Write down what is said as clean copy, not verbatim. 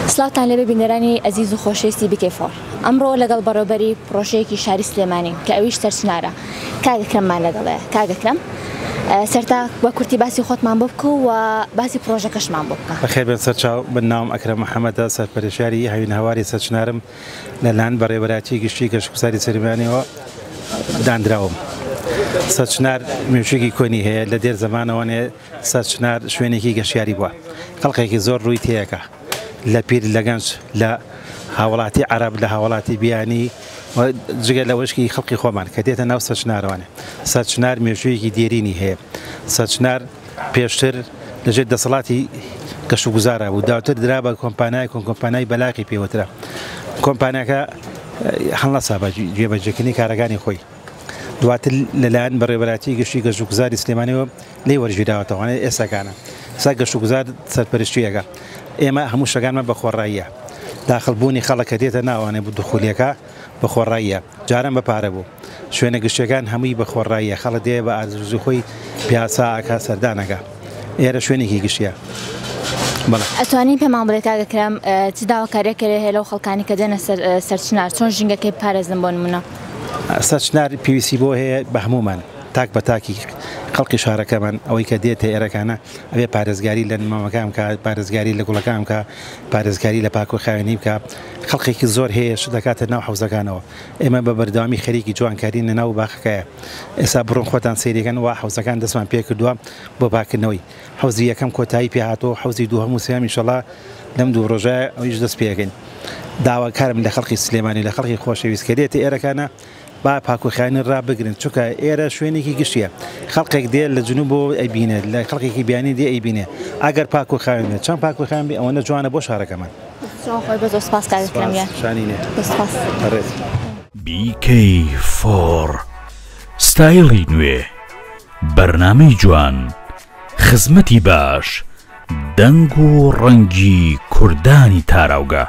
سلاوتان لێ بینەرانی ئەزیز و خۆشەویستی بکەیفۆر ئەمڕۆ لەگەڵ بەڕێوەبەری پرۆژەیەکی شاری سلێمانی کە ئەویش سەرچنارە کاگەکرەممان لەگەڵەیە. کاگەکرەم سەرتا وە کورتی باسی خۆتمان بۆ بکە و باسی پرۆژەکەشمان بۆ بکە. بەخێر بێن سەرچاو، بناوم ئەکرەم محەممەدە، سەرپەرشاری هاوین هەواری سەرچنارم لەلایەن بەڕێوەبەراتی گشتی گەشتگوزاری سلێمانیەوە دانراوم. سەرچنار موشکی کۆنی هەیە، لە دێر زەمانەوەنێ سەرچنار شوێنێکی گەشتیاری بووە، خەڵقێکی زۆر ڕووی تێیەکە لە پیر لە گەنج لە هاوڵاتی عەرەب لە هاوڵاتی بیانی جگە لە وشکی خەڵقی خۆمان کە دێتە ناو سەرچنارەوەنێ. سەرچنار مێژوویەکی دێرینی هەیە. سەرچنار پێشتر لەژێر دەسەڵاتی گەشتوگوزارە بوو، داواتر درا بە کۆمپانیای بەلاقی پێوەترە. کۆمپانیاکە هەڵنەسا بە جێبەجێکردنی کارەکانی خۆی. دواتر لەلایەن بەڕێوەبەراتی گشتی گەشتوگوزاری سلێمانیەوە لێی وەرگیراوەتەوە ئێستاکانە. سا گەشتوگوزار سەرپەرشتیەکە. ئێمە هەموو شتەکانمان بە خۆڕاییە. داخڵبوونی خەڵکە دێتە ناوانێ بوو دخولیەکە بە خۆڕاییە، جاران بە پارە بوو. شوێنە گشتەکان هەمووی بە خۆڕاییە، خەڵک دێ بە ئارزووی خۆی پیاسا ئاکا سەردانەکە. ئێرە شوێنێکی گشتیە. ئەتوانین پێمان بڵێ کاگەکرەم چ داواکاریەکێ هەیە لەو خەڵکانی کە دێنە سەرچنار، چۆن ژینگەکەی پارێزن بۆ نمونە؟ سەرچنار PVC بۆ هەیە بە هەمومان، تاک بە تاکی خەڵکی شارەکەمان ئەوەی کە دێتە ئێرەکانە ئەوێ پارێزگاری لە نمامەکان بکە، پارێزگاری لە گوڵەکان بکە، پارێزگاری لە پاک و خاوێنی بکە. خەڵکێکی زۆر هەیە شت دەکاتە ناو حوزەکانەوە. ئێمە بە بەردەوامی خەریکی جوانکاری لە ناو باخەکەیە. ئێستا بڕۆن خۆتان سەیریکەن وا حوزەکان دەستمان پێ کردووە بۆ پاکردنەوەی. حوزی یەکەم کۆتایی پێهاتەوە، حوزی دووهەم و سێهەم ئینشەڵڵا لەم دوو ڕۆژە ئەویش دەست پێکەین. داواکارم لە خەڵکی سلێمانی لە خەڵکی خۆشەویست کە دێتە ئێرەکانە با پاکوخانی ڕابگرن، چونکە ئێرە شوێنێکی گشتیە. خەڵقێک دێ لە جنوب بۆ ئەیبینێت، لە خەڵکێکی بیانی دێ ئەیبینێ. ئەگەر پاکوخاوێن بێت، چەند پاکوخاوێن بێ ئەوەنە جوانە بۆ شارەکەمان. BK4 ستایلی نوێ، بەرنامەی جوان، خزمەتی باش، دەنگ و ڕەنگی کوردانی تاراوگە.